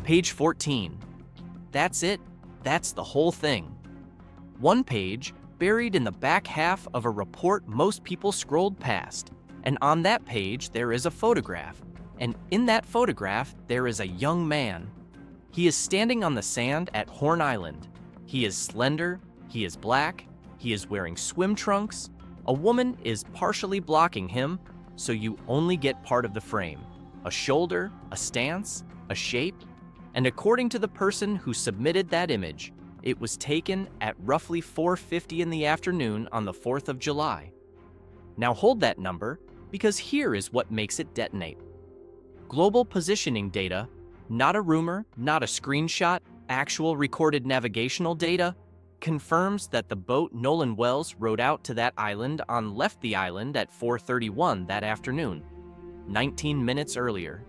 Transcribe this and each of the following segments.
Page 14. That's it. That's the whole thing. One page buried in the back half of a report most people scrolled past. And on that page, there is a photograph. And in that photograph, there is a young man. He is standing on the sand at Horn Island. He is slender, he is black, he is wearing swim trunks. A woman is partially blocking him, so you only get part of the frame. A shoulder, a stance, a shape. And according to the person who submitted that image, it was taken at roughly 4:50 in the afternoon on the 4th of July. Now hold that number, because here is what makes it detonate. Global positioning data, not a rumor, not a screenshot, actual recorded navigational data, confirms that the boat Nolan Wells rowed out to that island left the island at 4:31 that afternoon, 19 minutes earlier.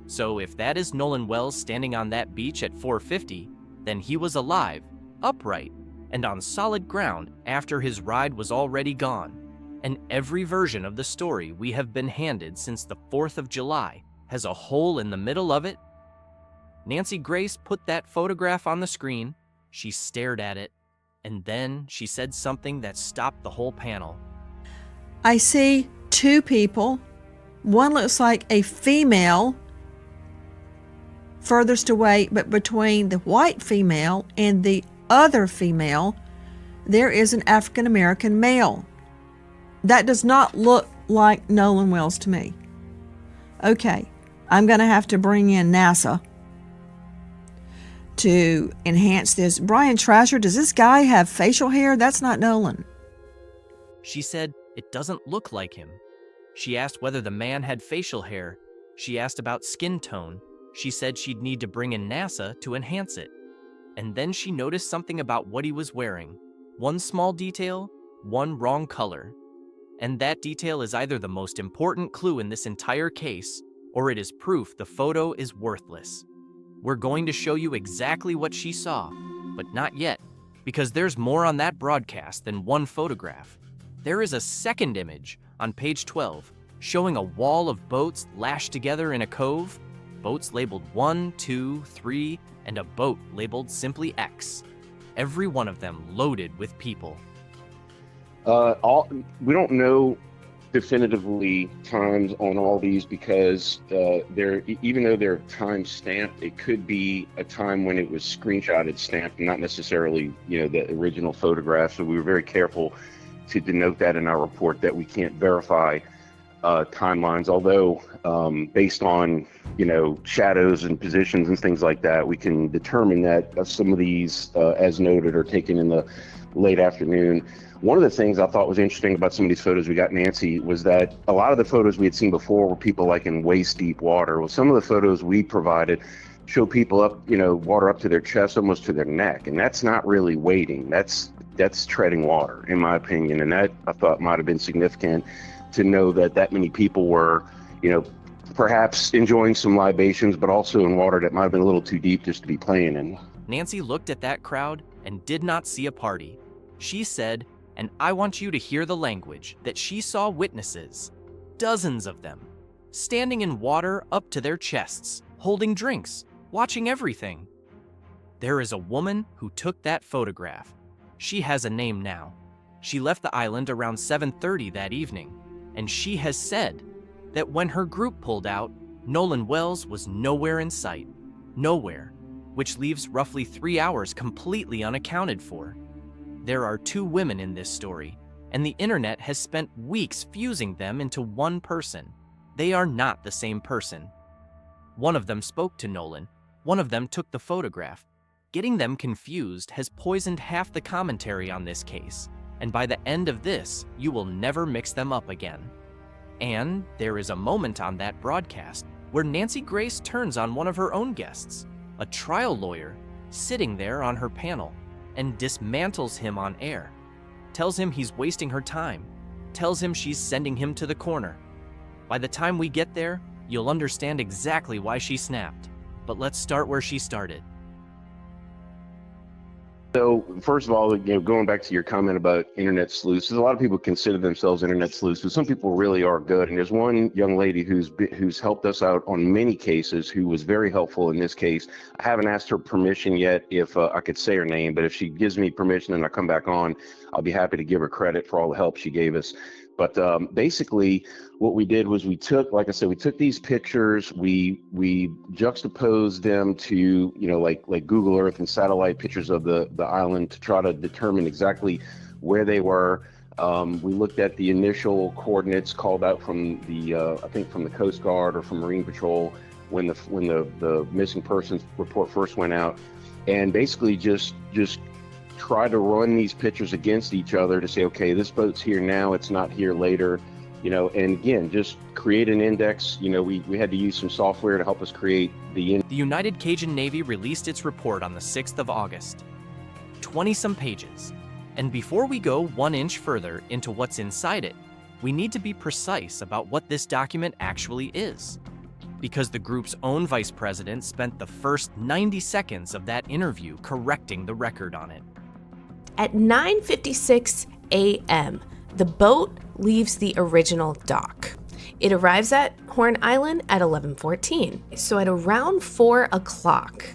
So if that is Nolan Wells standing on that beach at 4:50, then he was alive, upright, and on solid ground after his ride was already gone. And every version of the story we have been handed since the 4th of July has a hole in the middle of it. Nancy Grace put that photograph on the screen, she stared at it, and then she said something that stopped the whole panel. I see two people. One looks like a female furthest away, but between the white female and the other female, there is an African American male. That does not look like Nolan Wells to me. Okay, I'm going to have to bring in NASA to enhance this. Brian Trasher, does this guy have facial hair? That's not Nolan. She said it doesn't look like him. She asked whether the man had facial hair. She asked about skin tone. She said she'd need to bring in NASA to enhance it. And then she noticed something about what he was wearing. One small detail, one wrong color. And that detail is either the most important clue in this entire case, or it is proof the photo is worthless. We're going to show you exactly what she saw, but not yet, because there's more on that broadcast than one photograph. There is a second image on page 12, showing a wall of boats lashed together in a cove, boats labeled 1, 2, 3, and a boat labeled simply X. Every one of them loaded with people. We don't know definitively times on all these because even though they're time stamped, it could be a time when it was screenshotted, stamped, not necessarily the original photograph. So we were very careful to denote that in our report that we can't verify timelines. Although based on shadows and positions and things like that, we can determine that some of these, as noted, are taken in the late afternoon. One of the things I thought was interesting about some of these photos we got, Nancy, was that a lot of the photos we had seen before were people like in waist deep water. Well, some of the photos we provided show people up, water up to their chest, almost to their neck. And that's not really wading. That's treading water, in my opinion. And that I thought might have been significant to know that many people were, perhaps enjoying some libations, but also in water that might have been a little too deep just to be playing in. Nancy looked at that crowd and did not see a party. She said, and I want you to hear the language, that she saw witnesses, dozens of them, standing in water up to their chests, holding drinks, watching everything. There is a woman who took that photograph. She has a name now. She left the island around 7:30 that evening, and she has said that when her group pulled out, Nolan Wells was nowhere in sight. Nowhere, which leaves roughly 3 hours completely unaccounted for. There are two women in this story, and the internet has spent weeks fusing them into one person. They are not the same person. One of them spoke to Nolan. One of them took the photograph. Getting them confused has poisoned half the commentary on this case, and by the end of this, you will never mix them up again. And there is a moment on that broadcast where Nancy Grace turns on one of her own guests, a trial lawyer, sitting there on her panel, and dismantles him on air, tells him he's wasting her time, tells him she's sending him to the corner. By the time we get there, you'll understand exactly why she snapped, but let's start where she started. So, first of all, going back to your comment about internet sleuths, a lot of people consider themselves internet sleuths, but some people really are good. And there's one young lady who's helped us out on many cases, who was very helpful in this case. I haven't asked her permission yet if I could say her name, but if she gives me permission and I come back on, I'll be happy to give her credit for all the help she gave us. But basically, what we did was we took, like I said, we took these pictures, we juxtaposed them to, like Google Earth and satellite pictures of the island to try to determine exactly where they were. We looked at the initial coordinates called out from the, I think from the Coast Guard or from Marine Patrol when the missing persons report first went out, and basically just try to run these pictures against each other to say, okay, this boat's here now, it's not here later, and again, just create an index. We had to use some software to help us create the United Cajun Navy released its report on the 6th of August. 20-some pages. And before we go 1 inch further into what's inside it, we need to be precise about what this document actually is. Because the group's own vice president spent the first 90 seconds of that interview correcting the record on it. At 9:56 a.m., the boat leaves the original dock. It arrives at Horn Island at 11:14. So at around 4 o'clock,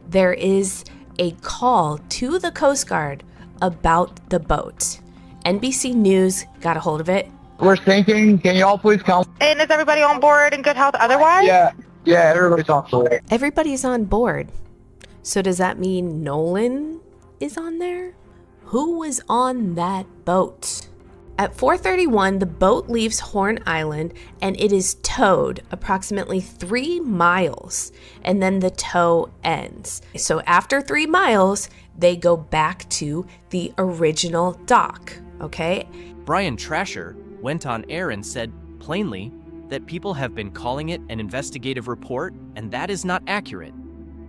there is a call to the Coast Guard about the boat. NBC News got a hold of it. We're sinking. Can you all please come? And is everybody on board in good health otherwise? Yeah, everybody's on board. Everybody's on board. So does that mean Nolan is on there? Who was on that boat? At 4:31, the boat leaves Horn Island and it is towed approximately 3 miles, and then the tow ends. So after 3 miles, they go back to the original dock, okay? Brian Trasher went on air and said plainly that people have been calling it an investigative report, and that is not accurate.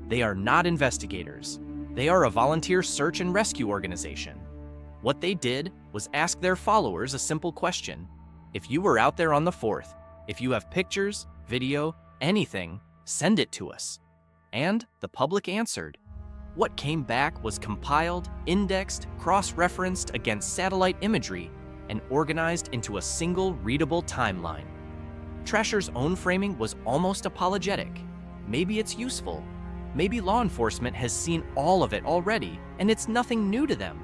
They are not investigators. They are a volunteer search and rescue organization. What they did was ask their followers a simple question. If you were out there on the 4th, if you have pictures, video, anything, send it to us. And the public answered. What came back was compiled, indexed, cross-referenced against satellite imagery, and organized into a single readable timeline. Trasher's own framing was almost apologetic. Maybe it's useful. Maybe law enforcement has seen all of it already, and it's nothing new to them.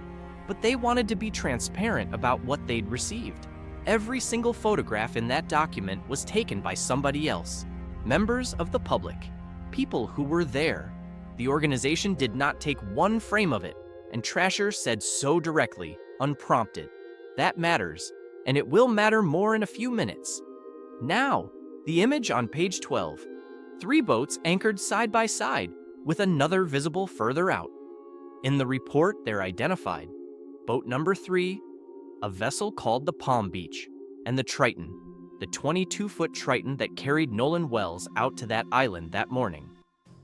But they wanted to be transparent about what they'd received. Every single photograph in that document was taken by somebody else. Members of the public. People who were there. The organization did not take one frame of it, and Trasher said so directly, unprompted. That matters, and it will matter more in a few minutes. Now, the image on page 12. 3 boats anchored side by side, with another visible further out. In the report, they're identified. Boat number 3, a vessel called the Palm Beach, and the Triton, the 22-foot Triton that carried Nolan Wells out to that island that morning.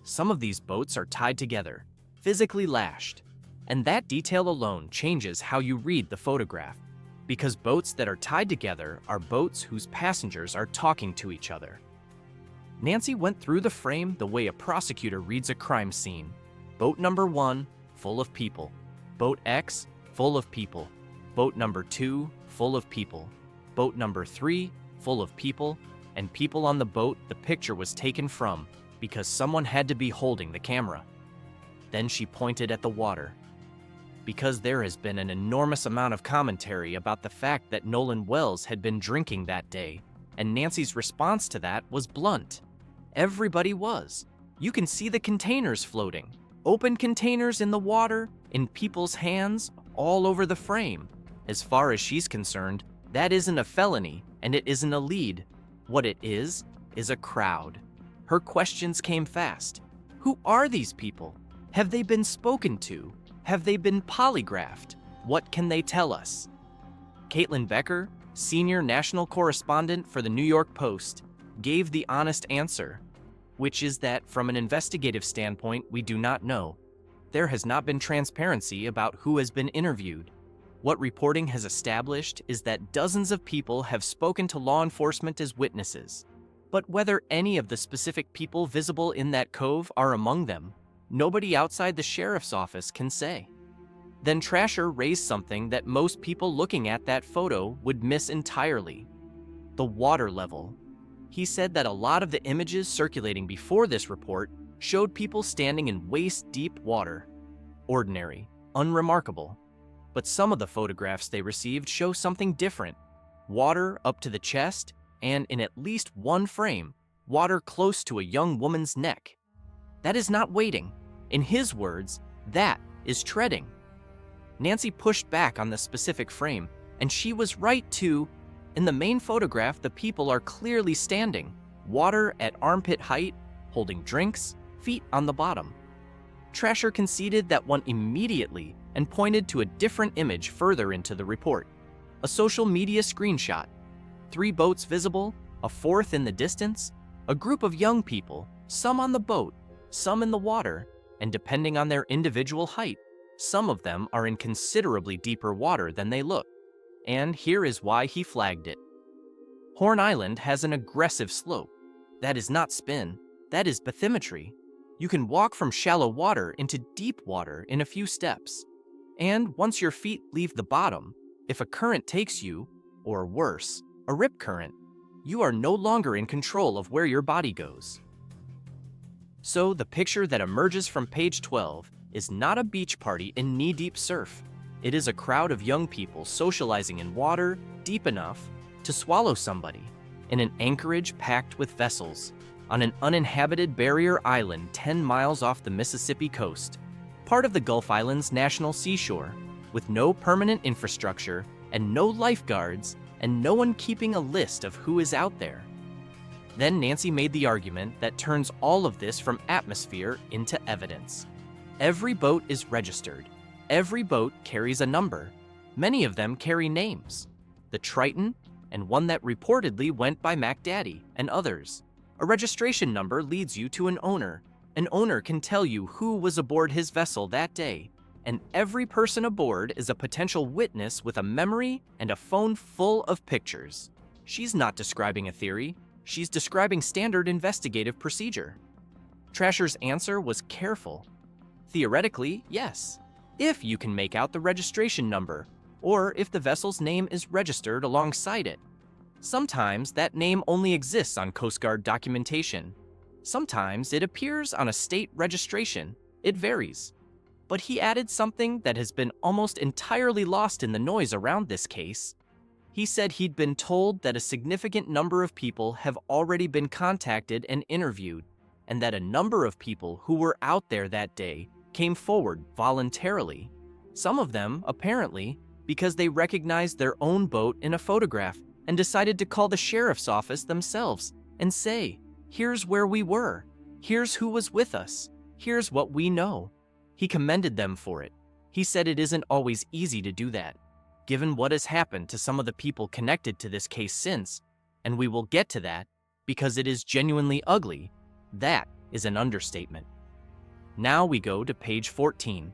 Some of these boats are tied together, physically lashed, and that detail alone changes how you read the photograph, because boats that are tied together are boats whose passengers are talking to each other. Nancy went through the frame the way a prosecutor reads a crime scene. Boat number 1, full of people. Boat X, full of people. Boat number 2, full of people. Boat number 3, full of people, and people on the boat the picture was taken from because someone had to be holding the camera. Then she pointed at the water. Because there has been an enormous amount of commentary about the fact that Nolan Wells had been drinking that day, and Nancy's response to that was blunt. Everybody was. You can see the containers floating. Open containers in the water, in people's hands, all over the frame. As far as she's concerned, that isn't a felony, and it isn't a lead. What it is a crowd. Her questions came fast. Who are these people? Have they been spoken to? Have they been polygraphed? What can they tell us? Caitlin Becker, senior national correspondent for the New York Post, gave the honest answer, which is that from an investigative standpoint, we do not know. There has not been transparency about who has been interviewed. What reporting has established is that dozens of people have spoken to law enforcement as witnesses. But whether any of the specific people visible in that cove are among them, nobody outside the sheriff's office can say. Then Trasher raised something that most people looking at that photo would miss entirely: the water level. He said that a lot of the images circulating before this report showed people standing in waist-deep water. Ordinary, unremarkable. But some of the photographs they received show something different: water up to the chest, and in at least one frame, water close to a young woman's neck. That is not wading. In his words, that is treading. Nancy pushed back on the specific frame, and she was right too. In the main photograph, the people are clearly standing, water at armpit height, holding drinks, feet on the bottom. Trasher conceded that one immediately and pointed to a different image further into the report: a social media screenshot. 3 boats visible, a 4th in the distance, a group of young people, some on the boat, some in the water, and depending on their individual height, some of them are in considerably deeper water than they look. And here is why he flagged it. Horn Island has an aggressive slope. That is not spin, that is bathymetry. You can walk from shallow water into deep water in a few steps. And once your feet leave the bottom, if a current takes you, or worse, a rip current, you are no longer in control of where your body goes. So the picture that emerges from page 12 is not a beach party in knee-deep surf. It is a crowd of young people socializing in water deep enough to swallow somebody, in an anchorage packed with vessels, on an uninhabited barrier island 10 miles off the Mississippi coast, part of the Gulf Islands National Seashore, with no permanent infrastructure and no lifeguards and no one keeping a list of who is out there. Then Nancy made the argument that turns all of this from atmosphere into evidence. Every boat is registered. Every boat carries a number. Many of them carry names: the Triton, and one that reportedly went by Mac Daddy, and others. A registration number leads you to an owner. An owner can tell you who was aboard his vessel that day, and every person aboard is a potential witness with a memory and a phone full of pictures. She's not describing a theory. She's describing standard investigative procedure. Trasher's answer was careful. Theoretically, yes, if you can make out the registration number, or if the vessel's name is registered alongside it. Sometimes that name only exists on Coast Guard documentation. Sometimes it appears on a state registration. It varies. But he added something that has been almost entirely lost in the noise around this case. He said he'd been told that a significant number of people have already been contacted and interviewed, and that a number of people who were out there that day came forward voluntarily. Some of them, apparently, because they recognized their own boat in a photograph and decided to call the sheriff's office themselves and say, "Here's where we were. Here's who was with us. Here's what we know." He commended them for it. He said it isn't always easy to do that, given what has happened to some of the people connected to this case since, and we will get to that, because it is genuinely ugly. That is an understatement. Now we go to page 14.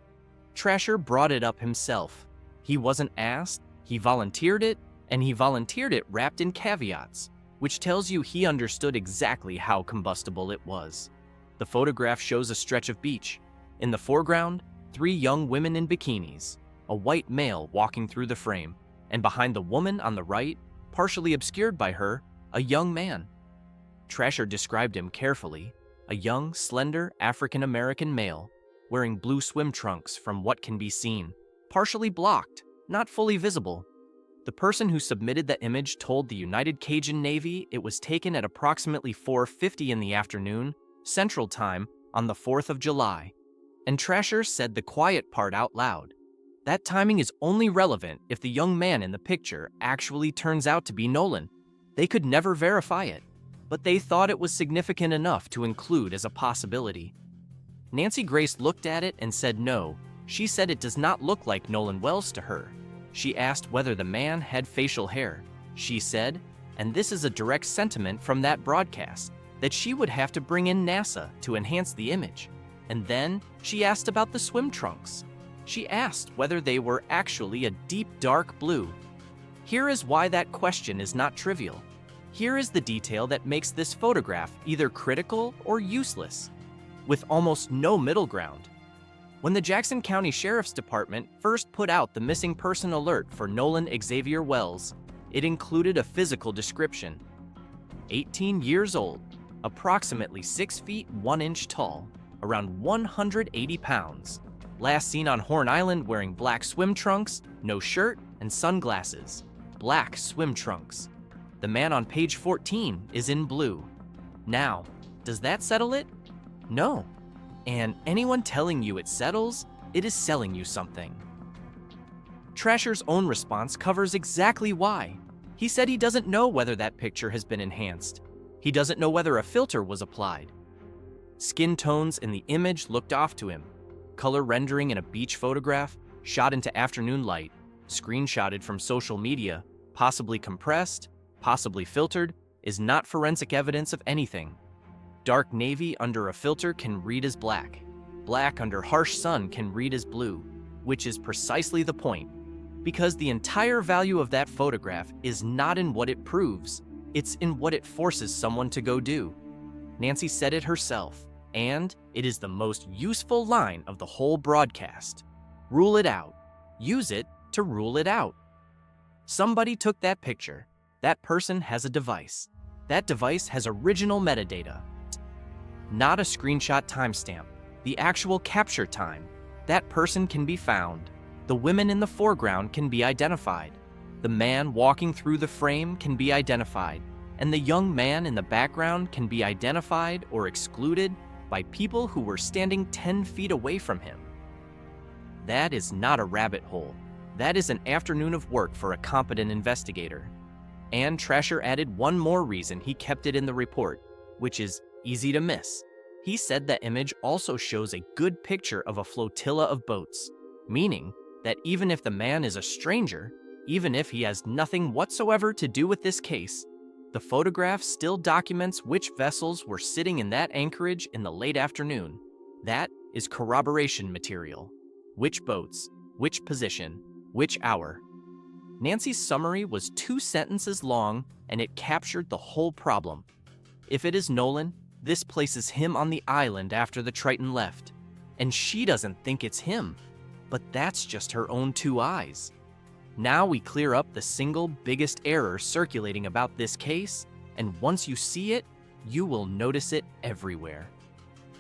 Trasher brought it up himself. He wasn't asked, he volunteered it, and he volunteered it wrapped in caveats, which tells you he understood exactly how combustible it was. The photograph shows a stretch of beach. In the foreground, 3 young women in bikinis, a white male walking through the frame, and behind the woman on the right, partially obscured by her, a young man. Trasher described him carefully: a young, slender African-American male, wearing blue swim trunks from what can be seen, partially blocked, not fully visible. The person who submitted the image told the United Cajun Navy it was taken at approximately 4:50 in the afternoon, Central Time, on the 4th of July. And Trasher said the quiet part out loud. That timing is only relevant if the young man in the picture actually turns out to be Nolan. They could never verify it, but they thought it was significant enough to include as a possibility. Nancy Grace looked at it and said no. She said it does not look like Nolan Wells to her. She asked whether the man had facial hair. She said, and this is a direct sentiment from that broadcast, that she would have to bring in NASA to enhance the image. And then she asked about the swim trunks. She asked whether they were actually a deep dark blue. Here is why that question is not trivial. Here is the detail that makes this photograph either critical or useless, with almost no middle ground. When the Jackson County Sheriff's Department first put out the missing person alert for Nolan Xavier Wells, it included a physical description. 18 years old, approximately 6 feet 1 inch tall, around 180 pounds. Last seen on Horn Island wearing black swim trunks, no shirt, and sunglasses. Black swim trunks. The man on page 14 is in blue. Now, does that settle it? No. And anyone telling you it settles, it is selling you something. Trasher's own response covers exactly why. He said he doesn't know whether that picture has been enhanced. He doesn't know whether a filter was applied. Skin tones in the image looked off to him. Color rendering in a beach photograph, shot into afternoon light, screenshotted from social media, possibly compressed, possibly filtered, is not forensic evidence of anything. Dark navy under a filter can read as black. Black under harsh sun can read as blue, which is precisely the point. Because the entire value of that photograph is not in what it proves, it's in what it forces someone to go do. Nancy said it herself, and it is the most useful line of the whole broadcast. Rule it out. Use it to rule it out. Somebody took that picture. That person has a device. That device has original metadata. Not a screenshot timestamp, the actual capture time. That person can be found. The women in the foreground can be identified. The man walking through the frame can be identified, and the young man in the background can be identified or excluded by people who were standing 10 feet away from him. That is not a rabbit hole. That is an afternoon of work for a competent investigator. And Trasher added one more reason he kept it in the report, which is easy to miss. He said that image also shows a good picture of a flotilla of boats, meaning that even if the man is a stranger, even if he has nothing whatsoever to do with this case, the photograph still documents which vessels were sitting in that anchorage in the late afternoon. That is corroboration material. Which boats, which position, which hour. Nancy's summary was 2 sentences long, and it captured the whole problem. If it is Nolan, this places him on the island after the Triton left, and she doesn't think it's him, but that's just her own 2 eyes. Now we clear up the single biggest error circulating about this case, and once you see it, you will notice it everywhere.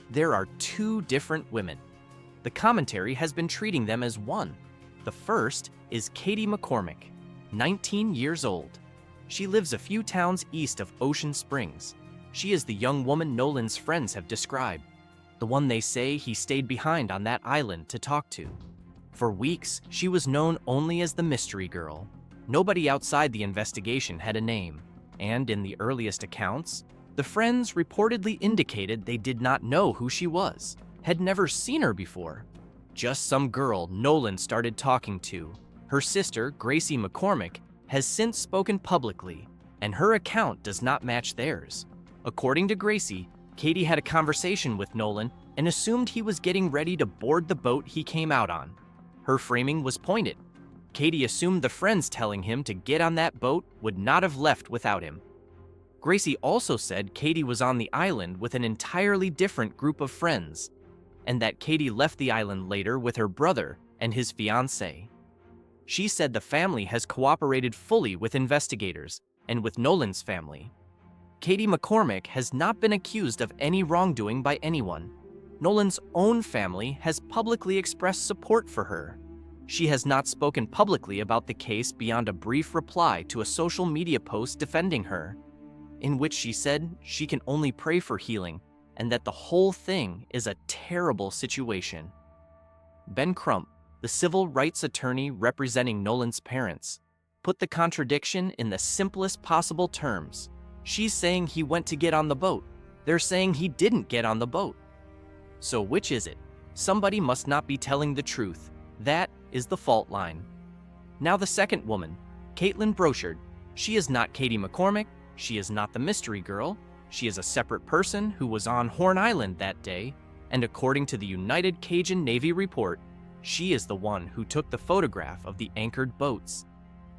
There are 2 different women. The commentary has been treating them as one. The first is Katie McCormick, 19 years old. She lives a few towns east of Ocean Springs. She is the young woman Nolan's friends have described, the one they say he stayed behind on that island to talk to. For weeks, she was known only as the mystery girl. Nobody outside the investigation had a name, and in the earliest accounts, the friends reportedly indicated they did not know who she was, had never seen her before. Just some girl Nolan started talking to. Her sister, Gracie McCormick, has since spoken publicly, and her account does not match theirs. According to Gracie, Katie had a conversation with Nolan and assumed he was getting ready to board the boat he came out on. Her framing was pointed. Katie assumed the friends telling him to get on that boat would not have left without him. Gracie also said Katie was on the island with an entirely different group of friends, and that Katie left the island later with her brother and his fiancée. She said the family has cooperated fully with investigators and with Nolan's family. Katie McCormick has not been accused of any wrongdoing by anyone. Nolan's own family has publicly expressed support for her. She has not spoken publicly about the case beyond a brief reply to a social media post defending her, in which she said she can only pray for healing and that the whole thing is a terrible situation. Ben Crump, the civil rights attorney representing Nolan's parents, put the contradiction in the simplest possible terms. She's saying he went to get on the boat. They're saying he didn't get on the boat. So which is it? Somebody must not be telling the truth. That is the fault line. Now the second woman, Caitlin Brochard. She is not Katie McCormick. She is not the mystery girl. She is a separate person who was on Horn Island that day, and according to the United Cajun Navy report, she is the one who took the photograph of the anchored boats.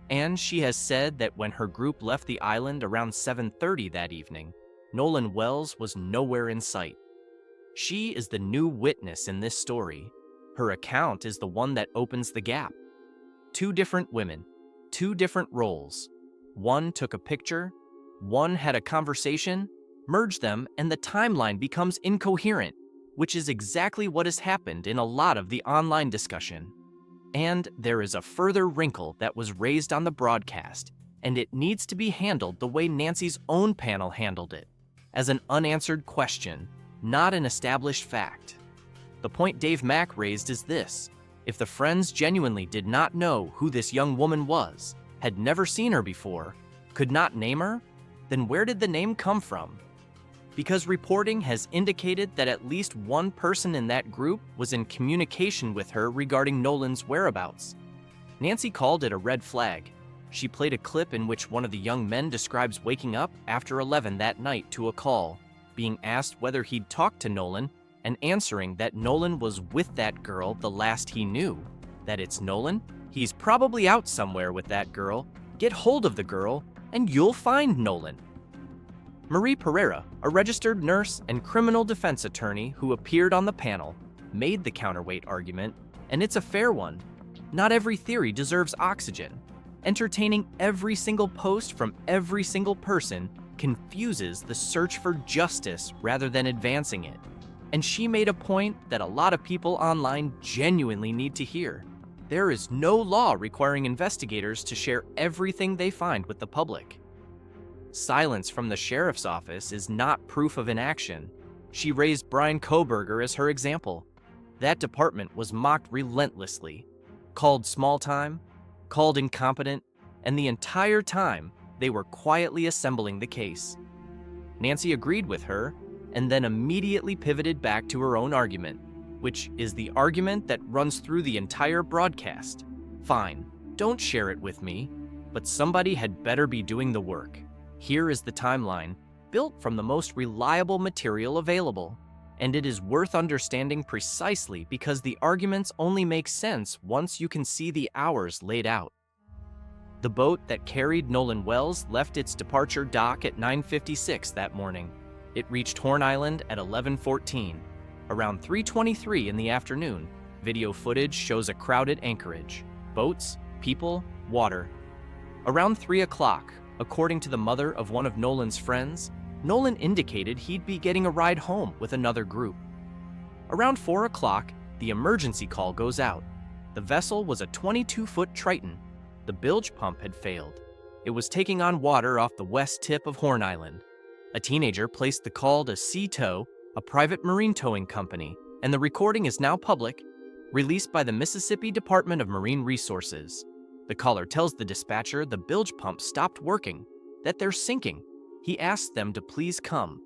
And she has said that when her group left the island around 7:30 that evening, Nolan Wells was nowhere in sight. She is the new witness in this story. Her account is the one that opens the gap. Two different women, two different roles. One took a picture, one had a conversation, merge them, and the timeline becomes incoherent, which is exactly what has happened in a lot of the online discussion. And there is a further wrinkle that was raised on the broadcast, and it needs to be handled the way Nancy's own panel handled it, as an unanswered question, not an established fact. The point Dave Mack raised is this: if the friends genuinely did not know who this young woman was, had never seen her before, could not name her, then where did the name come from? Because reporting has indicated that at least one person in that group was in communication with her regarding Nolan's whereabouts. Nancy called it a red flag. She played a clip in which one of the young men describes waking up after 11 that night to a call, being asked whether he'd talked to Nolan, and answering that Nolan was with that girl the last he knew. That it's Nolan? He's probably out somewhere with that girl. Get hold of the girl, and you'll find Nolan. Marie Pereira, a registered nurse and criminal defense attorney who appeared on the panel, made the counterweight argument, and it's a fair one. Not every theory deserves oxygen. Entertaining every single post from every single person confuses the search for justice rather than advancing it. And she made a point that a lot of people online genuinely need to hear. There is no law requiring investigators to share everything they find with the public. Silence from the sheriff's office is not proof of inaction. She raised Brian Koberger as her example. That department was mocked relentlessly, called small time, called incompetent, and the entire time they were quietly assembling the case. Nancy agreed with her and then immediately pivoted back to her own argument, which is the argument that runs through the entire broadcast. Fine, don't share it with me, but somebody had better be doing the work. Here is the timeline, built from the most reliable material available, and it is worth understanding precisely because the arguments only make sense once you can see the hours laid out. The boat that carried Nolan Wells left its departure dock at 9:56 that morning. It reached Horn Island at 11:14. Around 3:23 in the afternoon, video footage shows a crowded anchorage. Boats, people, water. Around 3 o'clock, according to the mother of one of Nolan's friends, Nolan indicated he'd be getting a ride home with another group. Around 4 o'clock, the emergency call goes out. The vessel was a 22-foot Triton. The bilge pump had failed. It was taking on water off the west tip of Horn Island. A teenager placed the call to Sea Tow, a private marine towing company, and the recording is now public, released by the Mississippi Department of Marine Resources. The caller tells the dispatcher the bilge pump stopped working, that they're sinking. He asks them to please come.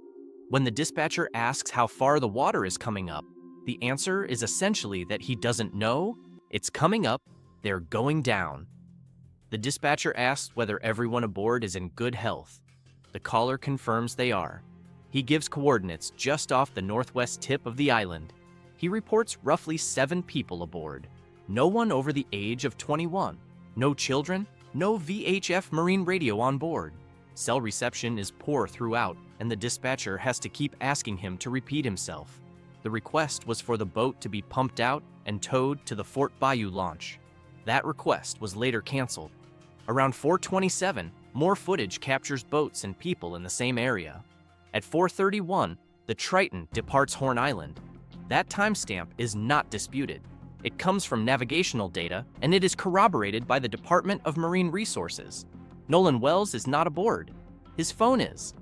When the dispatcher asks how far the water is coming up, the answer is essentially that he doesn't know, it's coming up, they're going down. The dispatcher asks whether everyone aboard is in good health. The caller confirms they are. He gives coordinates just off the northwest tip of the island. He reports roughly 7 people aboard. No one over the age of 21. No children, no VHF marine radio on board. Cell reception is poor throughout, and the dispatcher has to keep asking him to repeat himself. The request was for the boat to be pumped out and towed to the Fort Bayou launch. That request was later canceled. Around 4:27, more footage captures boats and people in the same area. At 4:31, the Triton departs Horn Island. That timestamp is not disputed. It comes from navigational data, and it is corroborated by the Department of Marine Resources. Nolan Wells is not aboard. His phone is.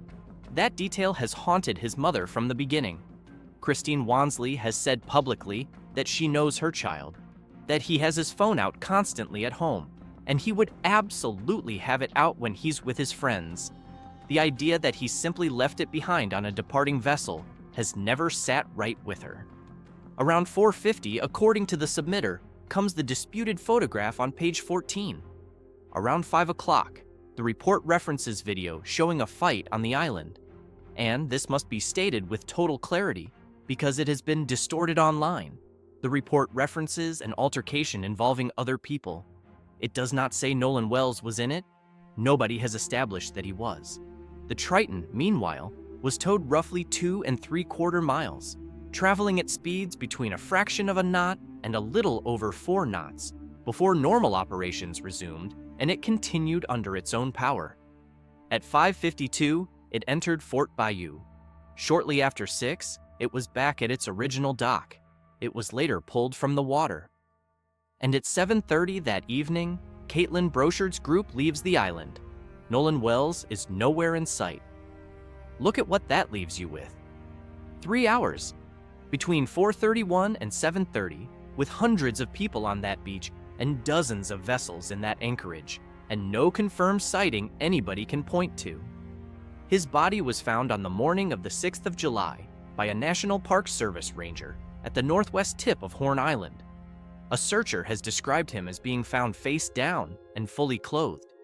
That detail has haunted his mother from the beginning. Christine Wansley has said publicly that she knows her child, that he has his phone out constantly at home, and he would absolutely have it out when he's with his friends. The idea that he simply left it behind on a departing vessel has never sat right with her. Around 4:50, according to the submitter, comes the disputed photograph on page 14. Around 5 o'clock, the report references video showing a fight on the island. And this must be stated with total clarity, because it has been distorted online. The report references an altercation involving other people. It does not say Nolan Wells was in it. Nobody has established that he was. The Triton, meanwhile, was towed roughly 2 3/4 miles. traveling at speeds between a fraction of a knot and a little over 4 knots before normal operations resumed, and it continued under its own power. At 5:52, it entered Fort Bayou. Shortly after 6, it was back at its original dock. It was later pulled from the water. And at 7:30 that evening, Caitlin Brochard's group leaves the island. Nolan Wells is nowhere in sight. Look at what that leaves you with. 3 hours. Between 4:31 and 7:30, with hundreds of people on that beach and dozens of vessels in that anchorage, and no confirmed sighting anybody can point to. His body was found on the morning of the 6th of July by a National Park Service ranger at the northwest tip of Horn Island. A searcher has described him as being found face down and fully clothed.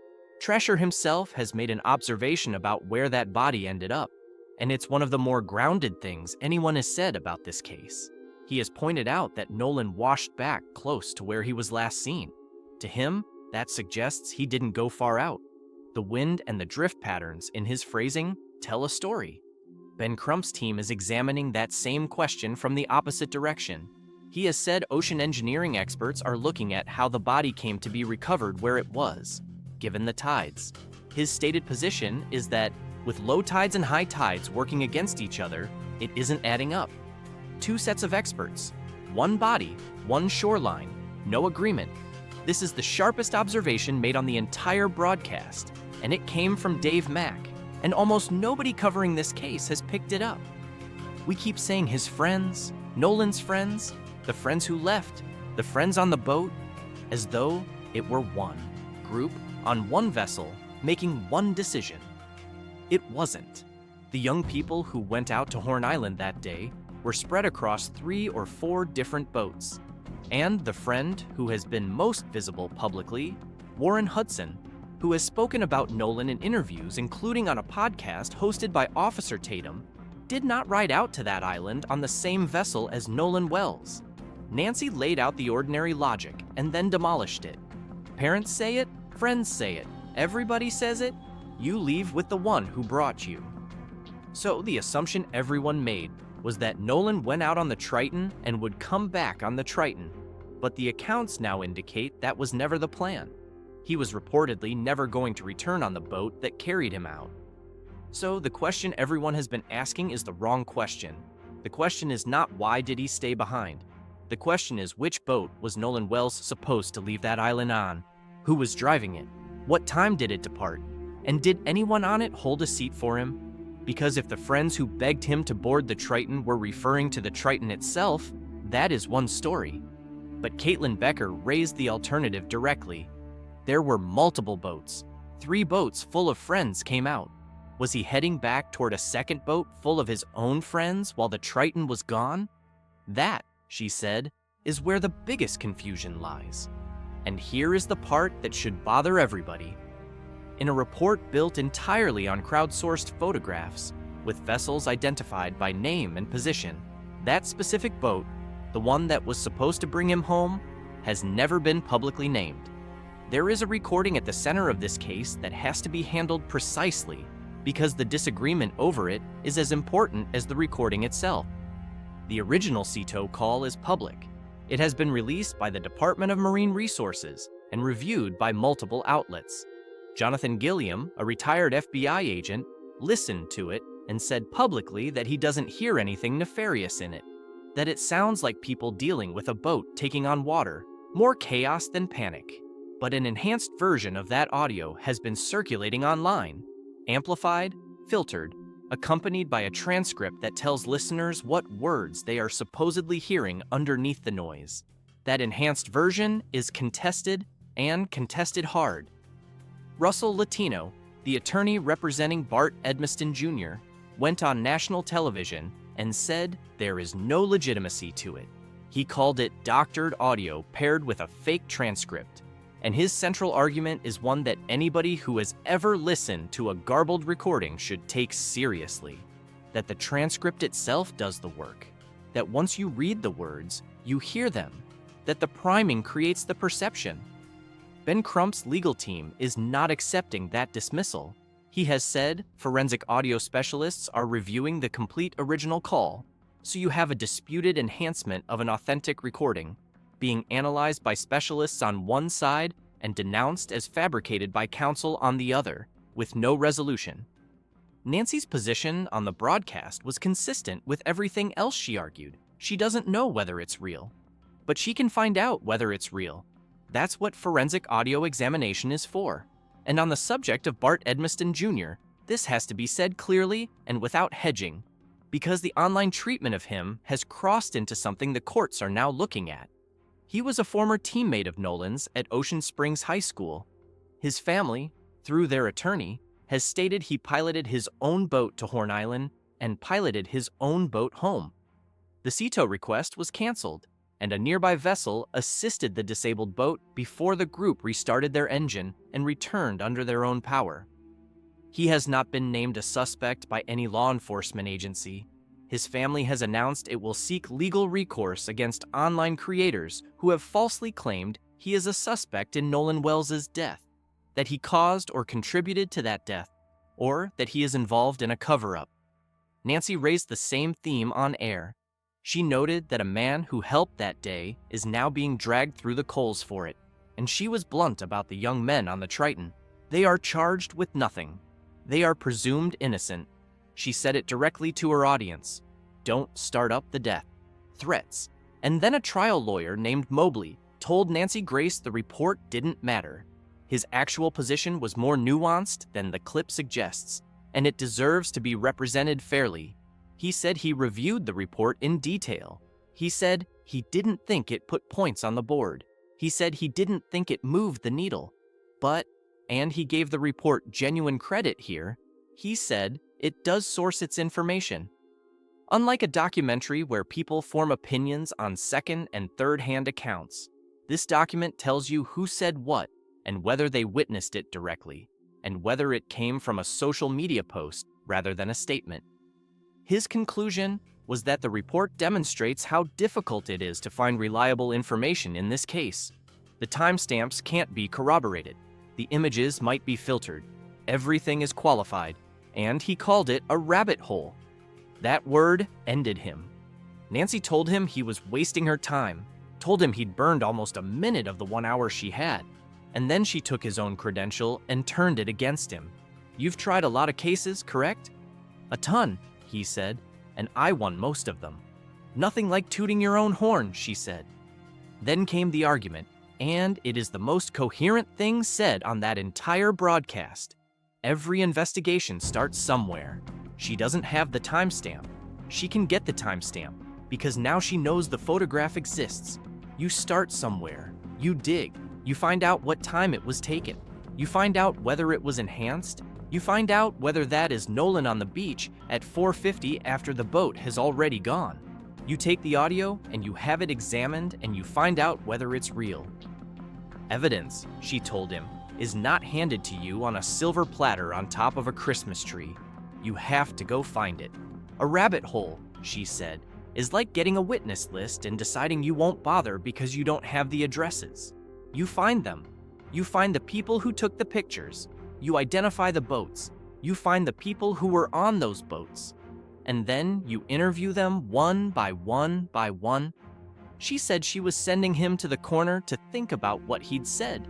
Trasher himself has made an observation about where that body ended up, and it's one of the more grounded things anyone has said about this case. He has pointed out that Nolan washed back close to where he was last seen. To him, that suggests he didn't go far out. The wind and the drift patterns in his phrasing tell a story. Ben Crump's team is examining that same question from the opposite direction. He has said ocean engineering experts are looking at how the body came to be recovered where it was, given the tides. His stated position is that with low tides and high tides working against each other, it isn't adding up. 2 sets of experts, 1 body, 1 shoreline, no agreement. This is the sharpest observation made on the entire broadcast, and it came from Dave Mack, and almost nobody covering this case has picked it up. We keep saying his friends, Nolan's friends, the friends who left, the friends on the boat, as though it were one group on one vessel making one decision. It wasn't. The young people who went out to Horn Island that day were spread across 3 or 4 different boats. And the friend who has been most visible publicly, Warren Hudson, who has spoken about Nolan in interviews, including on a podcast hosted by Officer Tatum, did not ride out to that island on the same vessel as Nolan Wells. Nancy laid out the ordinary logic and then demolished it. Parents say it, friends say it, everybody says it, you leave with the one who brought you. So the assumption everyone made was that Nolan went out on the Triton and would come back on the Triton, but the accounts now indicate that was never the plan. He was reportedly never going to return on the boat that carried him out. So the question everyone has been asking is the wrong question. The question is not why did he stay behind. The question is which boat was Nolan Wells supposed to leave that island on? Who was driving it? What time did it depart? And did anyone on it hold a seat for him? Because if the friends who begged him to board the Triton were referring to the Triton itself, that is one story. But Caitlin Becker raised the alternative directly. There were multiple boats. 3 boats full of friends came out. Was he heading back toward a second boat full of his own friends while the Triton was gone? That, she said, is where the biggest confusion lies. And here is the part that should bother everybody. In a report built entirely on crowdsourced photographs, with vessels identified by name and position, that specific boat, the one that was supposed to bring him home, has never been publicly named. There is a recording at the center of this case that has to be handled precisely because the disagreement over it is as important as the recording itself. The original CETO call is public. It has been released by the Department of Marine Resources and reviewed by multiple outlets. Jonathan Gilliam, a retired FBI agent, listened to it and said publicly that he doesn't hear anything nefarious in it, that it sounds like people dealing with a boat taking on water, more chaos than panic. But an enhanced version of that audio has been circulating online, amplified, filtered, accompanied by a transcript that tells listeners what words they are supposedly hearing underneath the noise. That enhanced version is contested and contested hard. Russell Latino, the attorney representing Bart Edmiston Jr., went on national television and said there is no legitimacy to it. He called it doctored audio paired with a fake transcript. And his central argument is one that anybody who has ever listened to a garbled recording should take seriously. That the transcript itself does the work. That once you read the words, you hear them. That the priming creates the perception. Ben Crump's legal team is not accepting that dismissal. He has said forensic audio specialists are reviewing the complete original call, So you have a disputed enhancement of an authentic recording, being analyzed by specialists on one side and denounced as fabricated by counsel on the other, with no resolution. Nancy's position on the broadcast was consistent with everything else she argued. She doesn't know whether it's real, but she can find out whether it's real. That's what forensic audio examination is for. And on the subject of Bart Edmiston Jr., this has to be said clearly and without hedging, because the online treatment of him has crossed into something the courts are now looking at. He was a former teammate of Nolan's at Ocean Springs High School. His family, through their attorney, has stated he piloted his own boat to Horn Island and piloted his own boat home. The CETO request was canceled, and a nearby vessel assisted the disabled boat before the group restarted their engine and returned under their own power. He has not been named a suspect by any law enforcement agency. His family has announced it will seek legal recourse against online creators who have falsely claimed he is a suspect in Nolan Wells' death, that he caused or contributed to that death, or that he is involved in a cover-up. Nancy raised the same theme on air. She noted that a man who helped that day is now being dragged through the coals for it, and she was blunt about the young men on the Triton. They are charged with nothing. They are presumed innocent. She said it directly to her audience. Don't start up the death. Threats. And then a trial lawyer named Mobley told Nancy Grace the report didn't matter. His actual position was more nuanced than the clip suggests, and it deserves to be represented fairly. He said he reviewed the report in detail. He said he didn't think it put points on the board. He said he didn't think it moved the needle. But, and he gave the report genuine credit here, he said it does source its information. Unlike a documentary where people form opinions on second and third-hand accounts, this document tells you who said what and whether they witnessed it directly, and whether it came from a social media post rather than a statement. His conclusion was that the report demonstrates how difficult it is to find reliable information in this case. The timestamps can't be corroborated. The images might be filtered. Everything is qualified, and he called it a rabbit hole. That word ended him. Nancy told him he was wasting her time, told him he'd burned almost a minute of the 1 hour she had, and then she took his own credential and turned it against him. You've tried a lot of cases, correct? A ton, he said, and I won most of them. Nothing like tooting your own horn, she said. Then came the argument, and it is the most coherent thing said on that entire broadcast. Every investigation starts somewhere. She doesn't have the timestamp. She can get the timestamp because now she knows the photograph exists. You start somewhere. You dig. You find out what time it was taken. You find out whether it was enhanced. You find out whether that is Nolan on the beach at 4:50 after the boat has already gone. You take the audio and you have it examined and you find out whether it's real. Evidence, she told him, is not handed to you on a silver platter on top of a Christmas tree. You have to go find it. A rabbit hole, she said, is like getting a witness list and deciding you won't bother because you don't have the addresses. You find them. You find the people who took the pictures. You identify the boats. You find the people who were on those boats. And then you interview them one by one by one. She said she was sending him to the corner to think about what he'd said.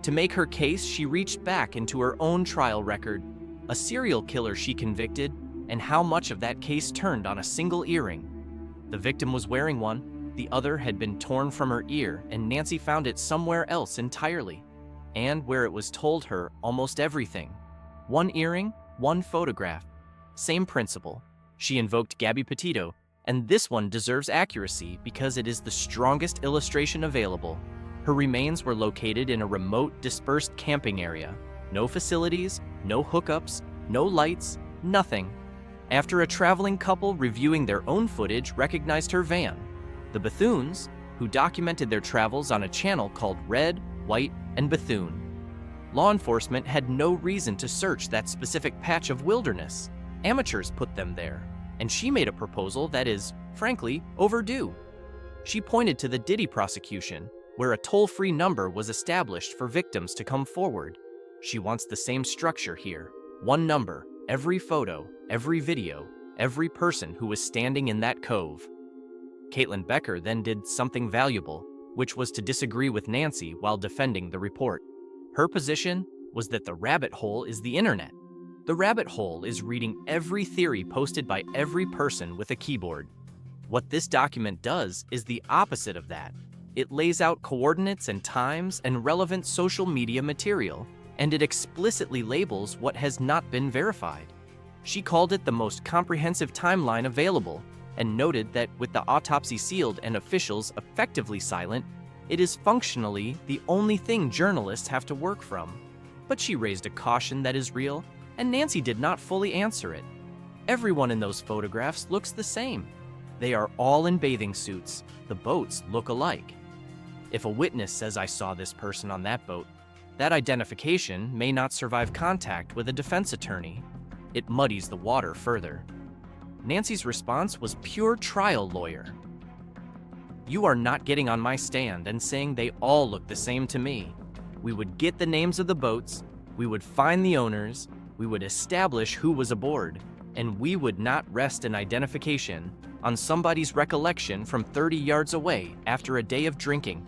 To make her case, she reached back into her own trial record, a serial killer she convicted, and how much of that case turned on a single earring. The victim was wearing one, the other had been torn from her ear, and Nancy found it somewhere else entirely, and where it was told her almost everything. One earring, one photograph. Same principle. She invoked Gabby Petito, and this one deserves accuracy because it is the strongest illustration available. Her remains were located in a remote, dispersed camping area. No facilities, no hookups, no lights, nothing. After a traveling couple reviewing their own footage recognized her van, the Bethunes, who documented their travels on a channel called Red, White, and Bethune. Law enforcement had no reason to search that specific patch of wilderness. Amateurs put them there, and she made a proposal that is, frankly, overdue. She pointed to the Diddy prosecution, where a toll-free number was established for victims to come forward. She wants the same structure here. One number, every photo, every video, every person who was standing in that cove. Caitlin Becker then did something valuable, which was to disagree with Nancy while defending the report. Her position was that the rabbit hole is the internet. The rabbit hole is reading every theory posted by every person with a keyboard. What this document does is the opposite of that. It lays out coordinates and times and relevant social media material, and it explicitly labels what has not been verified. She called it the most comprehensive timeline available, and noted that with the autopsy sealed and officials effectively silent, it is functionally the only thing journalists have to work from. But she raised a caution that is real, and Nancy did not fully answer it. Everyone in those photographs looks the same. They are all in bathing suits. The boats look alike. If a witness says I saw this person on that boat, that identification may not survive contact with a defense attorney. It muddies the water further. Nancy's response was pure trial lawyer. You are not getting on my stand and saying they all look the same to me. We would get the names of the boats, we would find the owners, we would establish who was aboard, and we would not rest an identification on somebody's recollection from 30 yards away after a day of drinking.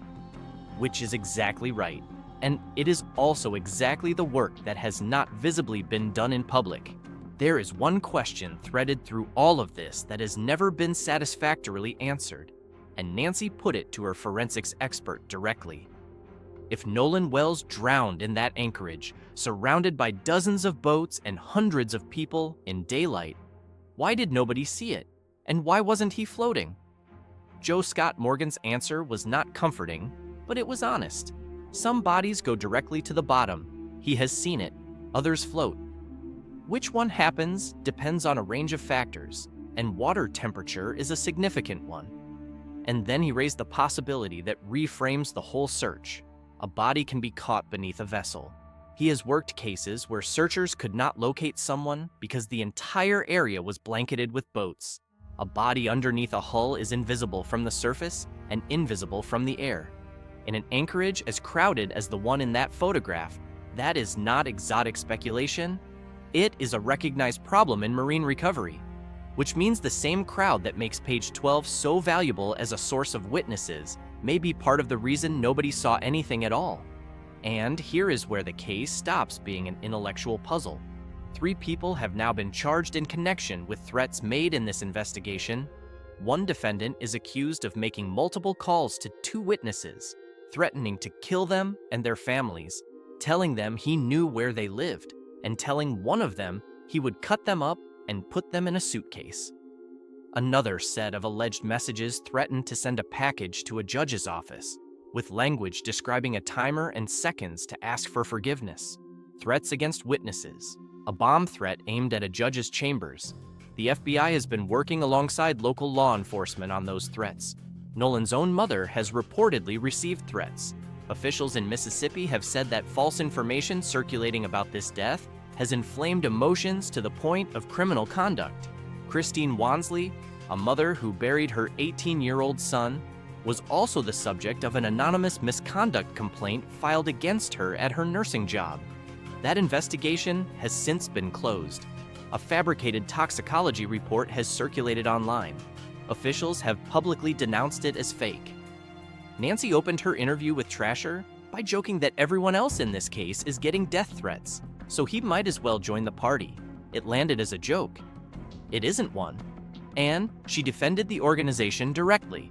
Which is exactly right, and it is also exactly the work that has not visibly been done in public. There is one question threaded through all of this that has never been satisfactorily answered, and Nancy put it to her forensics expert directly. If Nolan Wells drowned in that anchorage, surrounded by dozens of boats and hundreds of people in daylight, why did nobody see it? And why wasn't he floating? Joe Scott Morgan's answer was not comforting, but it was honest. Some bodies go directly to the bottom. He has seen it. Others float. Which one happens depends on a range of factors, and water temperature is a significant one. And then he raised the possibility that reframes the whole search. A body can be caught beneath a vessel. He has worked cases where searchers could not locate someone because the entire area was blanketed with boats. A body underneath a hull is invisible from the surface and invisible from the air. In an anchorage as crowded as the one in that photograph, that is not exotic speculation. It is a recognized problem in marine recovery, which means the same crowd that makes page 12 so valuable as a source of witnesses may be part of the reason nobody saw anything at all. And here is where the case stops being an intellectual puzzle. 3 people have now been charged in connection with threats made in this investigation. One defendant is accused of making multiple calls to 2 witnesses, threatening to kill them and their families, telling them he knew where they lived, and telling one of them he would cut them up and put them in a suitcase. Another set of alleged messages threatened to send a package to a judge's office, with language describing a timer and seconds to ask for forgiveness. Threats against witnesses, a bomb threat aimed at a judge's chambers. The FBI has been working alongside local law enforcement on those threats. Nolan's own mother has reportedly received threats. Officials in Mississippi have said that false information circulating about this death has inflamed emotions to the point of criminal conduct. Christine Wansley, a mother who buried her 18-year-old son, was also the subject of an anonymous misconduct complaint filed against her at her nursing job. That investigation has since been closed. A fabricated toxicology report has circulated online. Officials have publicly denounced it as fake. Nancy opened her interview with Trasher by joking that everyone else in this case is getting death threats, so he might as well join the party. It landed as a joke. It isn't one. And she defended the organization directly.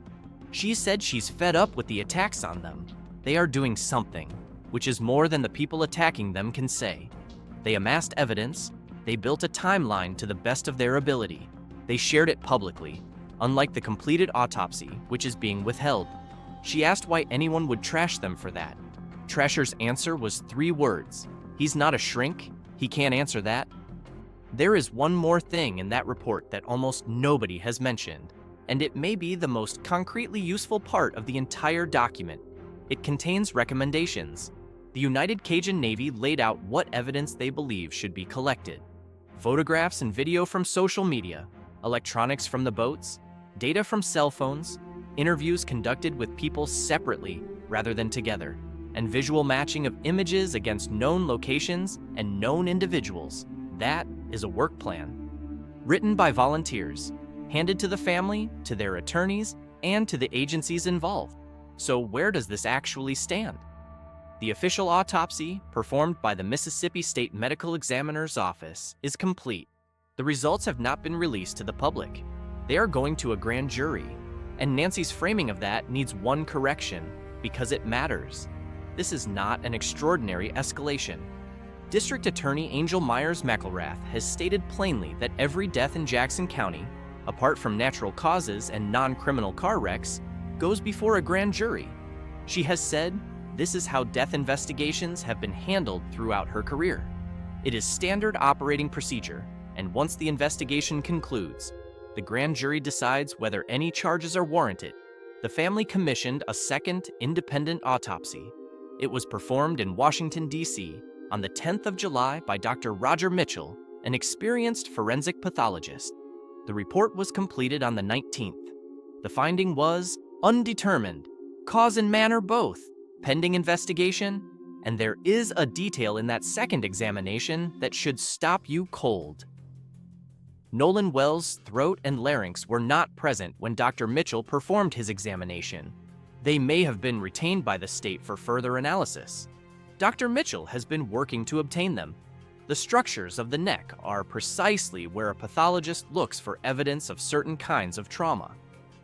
She said she's fed up with the attacks on them. They are doing something, which is more than the people attacking them can say. They amassed evidence. They built a timeline to the best of their ability. They shared it publicly, unlike the completed autopsy, which is being withheld. She asked why anyone would trash them for that. Trasher's answer was 3 words. He's not a shrink. He can't answer that. There is one more thing in that report that almost nobody has mentioned, and it may be the most concretely useful part of the entire document. It contains recommendations. The United Cajun Navy laid out what evidence they believe should be collected. Photographs and video from social media, electronics from the boats, data from cell phones, interviews conducted with people separately rather than together, and visual matching of images against known locations and known individuals. That is a work plan. written by volunteers, handed to the family, to their attorneys, and to the agencies involved. So where does this actually stand? The official autopsy, performed by the Mississippi State Medical Examiner's Office, is complete. The results have not been released to the public. They are going to a grand jury, and Nancy's framing of that needs one correction, because it matters. This is not an extraordinary escalation. District Attorney Angel Myers McElrath has stated plainly that every death in Jackson County, apart from natural causes and non-criminal car wrecks, goes before a grand jury. She has said, this is how death investigations have been handled throughout her career. It is standard operating procedure, and once the investigation concludes, the grand jury decides whether any charges are warranted. The family commissioned a second independent autopsy. It was performed in Washington, D.C. on the 10th of July by Dr. Roger Mitchell, an experienced forensic pathologist. The report was completed on the 19th. The finding was undetermined, cause and manner both, pending investigation, and there is a detail in that second examination that should stop you cold. Nolan Wells' throat and larynx were not present when Dr. Mitchell performed his examination. They may have been retained by the state for further analysis. Dr. Mitchell has been working to obtain them. The structures of the neck are precisely where a pathologist looks for evidence of certain kinds of trauma,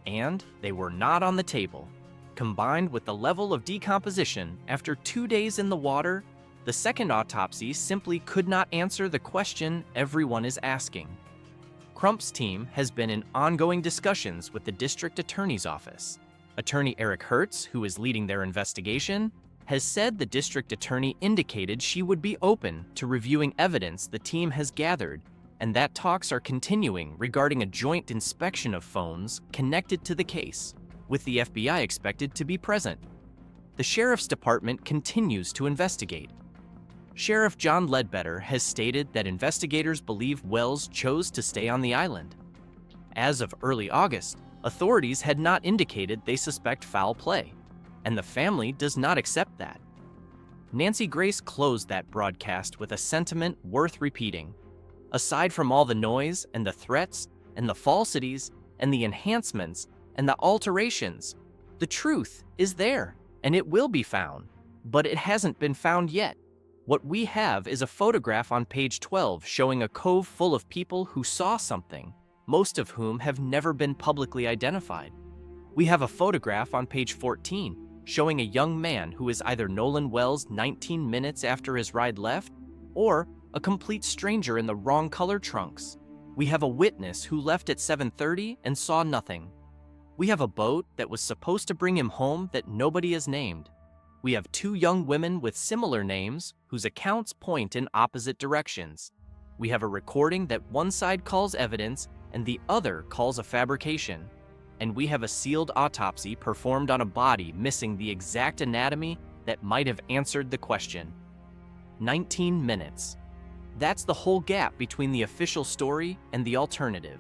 and they were not on the table. Combined with the level of decomposition after 2 days in the water, the second autopsy simply could not answer the question everyone is asking. Crump's team has been in ongoing discussions with the district attorney's office. Attorney Eric Hertz, who is leading their investigation, has said the district attorney indicated she would be open to reviewing evidence the team has gathered, and that talks are continuing regarding a joint inspection of phones connected to the case, with the FBI expected to be present. The sheriff's department continues to investigate. Sheriff John Ledbetter has stated that investigators believe Wells chose to stay on the island. As of early August, authorities had not indicated they suspect foul play, and the family does not accept that. Nancy Grace closed that broadcast with a sentiment worth repeating. Aside from all the noise and the threats and the falsities and the enhancements and the alterations, the truth is there, and it will be found, but it hasn't been found yet. What we have is a photograph on page 12 showing a cove full of people who saw something, most of whom have never been publicly identified. We have a photograph on page 14 showing a young man who is either Nolan Wells 19 minutes after his ride left, or a complete stranger in the wrong color trunks. We have a witness who left at 7:30 and saw nothing. We have a boat that was supposed to bring him home that nobody has named. We have 2 young women with similar names whose accounts point in opposite directions. We have a recording that one side calls evidence and the other calls a fabrication. And we have a sealed autopsy performed on a body missing the exact anatomy that might have answered the question. 19 minutes. That's the whole gap between the official story and the alternative.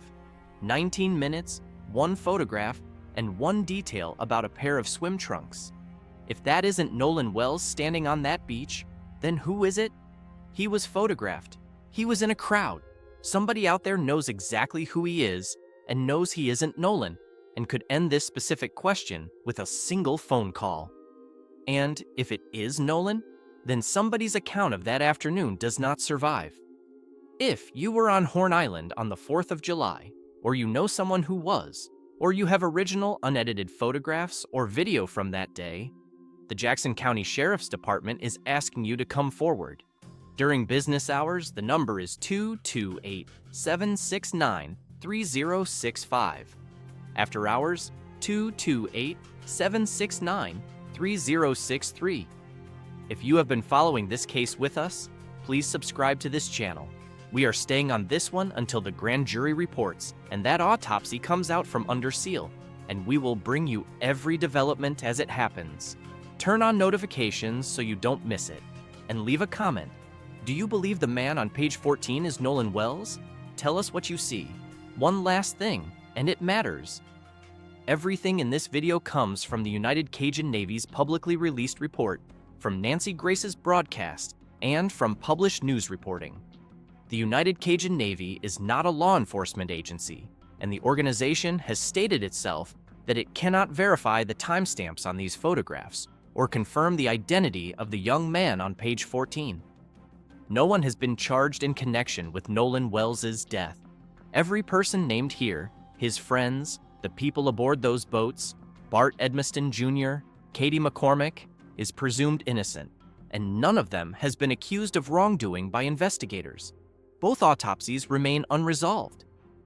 19 minutes, 1 photograph, and 1 detail about a pair of swim trunks. If that isn't Nolan Wells standing on that beach, then who is it? He was photographed. He was in a crowd. Somebody out there knows exactly who he is and knows he isn't Nolan and could end this specific question with a single phone call. And if it is Nolan, then somebody's account of that afternoon does not survive. If you were on Horn Island on the 4th of July, or you know someone who was, or you have original unedited photographs or video from that day, the Jackson County Sheriff's Department is asking you to come forward. During business hours, the number is 228-769-3065. After hours, 228-769-3063. If you have been following this case with us, please subscribe to this channel. We are staying on this one until the grand jury reports and that autopsy comes out from under seal, and we will bring you every development as it happens. Turn on notifications so you don't miss it, and leave a comment. Do you believe the man on page 14 is Nolan Wells? Tell us what you see. One last thing, and it matters. Everything in this video comes from the United Cajun Navy's publicly released report, from Nancy Grace's broadcast, and from published news reporting. The United Cajun Navy is not a law enforcement agency, and the organization has stated itself that it cannot verify the timestamps on these photographs or confirm the identity of the young man on page 14. No one has been charged in connection with Nolan Wells' death. Every person named here, his friends, the people aboard those boats, Bart Edmiston Jr., Katie McCormick, is presumed innocent, and none of them has been accused of wrongdoing by investigators. Both autopsies remain unresolved.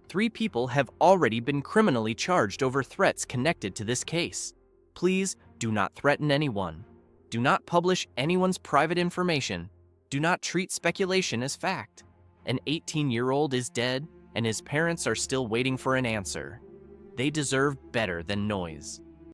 3 people have already been criminally charged over threats connected to this case. Please do not threaten anyone. Do not publish anyone's private information. Do not treat speculation as fact. An 18-year-old is dead, and his parents are still waiting for an answer. They deserve better than noise.